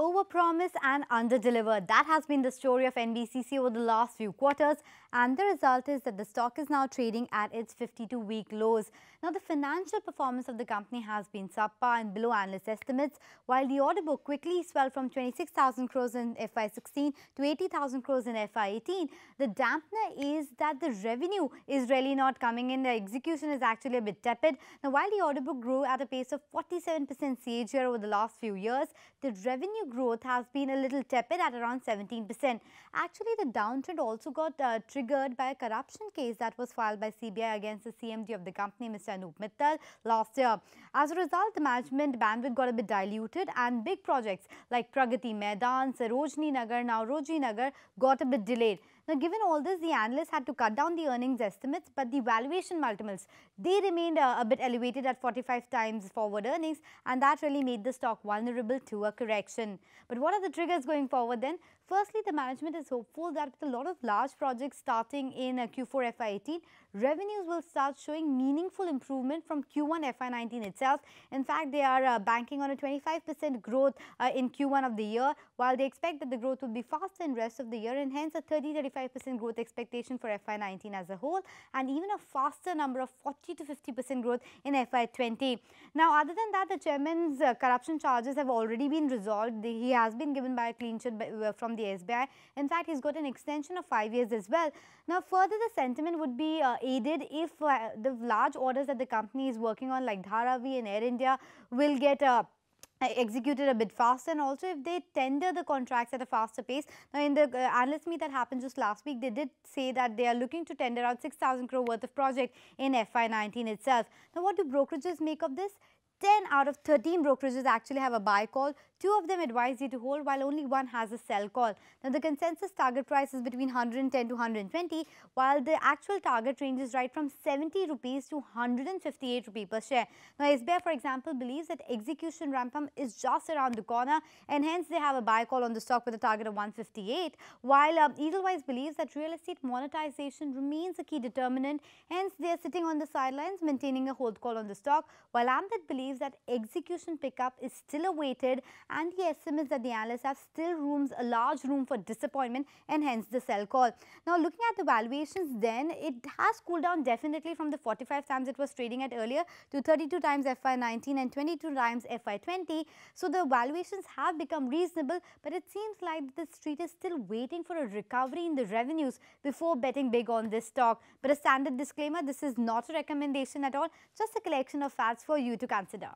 Overpromise and underdeliver. That has been the story of NBCC over the last few quarters, and the result is that the stock is now trading at its 52-week lows. Now, the financial performance of the company has been subpar and below analyst estimates, while the order book quickly swelled from 26,000 crores in FY16 to 80,000 crores in FY18. The dampener is that the revenue is really not coming in. The execution is actually a bit tepid. Now, while the order book grew at a pace of 47% CAGR over the last few years, the revenue growth has been a little tepid at around 17%. Actually, the downtrend also got triggered by a corruption case that was filed by CBI against the CMD of the company, Mr. Anup Mittal, last year. As a result, the management bandwidth got a bit diluted, and big projects like Pragati Maidan, Sarojini Nagar, now Roji Nagar got a bit delayed. Now, given all this, the analysts had to cut down the earnings estimates, but the valuation multiples, they remained a bit elevated at 45 times forward earnings, and that really made the stock vulnerable to a correction. But what are the triggers going forward then? Firstly, the management is hopeful that with a lot of large projects starting in Q4 FY18, revenues will start showing meaningful improvement from Q1 FY19 itself. In fact, they are banking on a 25% growth in Q1 of the year, while they expect that the growth will be faster in rest of the year, and hence a 30-35% growth expectation for FY19 as a whole, and even a faster number of 40 to 50% growth in FY20. Now, other than that, the chairman's corruption charges have already been resolved. He has been given by a clean sheet from the SBI. In fact, he's got an extension of 5 years as well. Now, further, the sentiment would be aided if the large orders that the company is working on, like Dharavi and Air India, will get executed a bit faster, and also if they tender the contracts at a faster pace. Now, in the analyst meet that happened just last week, they did say that they are looking to tender out 6,000 crore worth of project in FY19 itself. Now, what do brokerages make of this? 10 out of 13 brokerages actually have a buy call. 2 of them advise you to hold, while only 1 has a sell call. Now, the consensus target price is between 110 to 120, while the actual target range is right from 70 rupees to 158 rupees per share. Now, SBI, for example, believes that execution ramp-up is just around the corner, and hence they have a buy call on the stock with a target of 158, while Edelweiss believes that real estate monetization remains a key determinant, hence they are sitting on the sidelines maintaining a hold call on the stock, while Ambit believes that execution pickup is still awaited, and the estimates that the analysts have still a large room for disappointment, and hence the sell call. Now, looking at the valuations then, it has cooled down definitely from the 45 times it was trading at earlier to 32 times FY19 and 22 times FY20. So, the valuations have become reasonable, but it seems like the street is still waiting for a recovery in the revenues before betting big on this stock. But a standard disclaimer, this is not a recommendation at all, just a collection of facts for you to consider.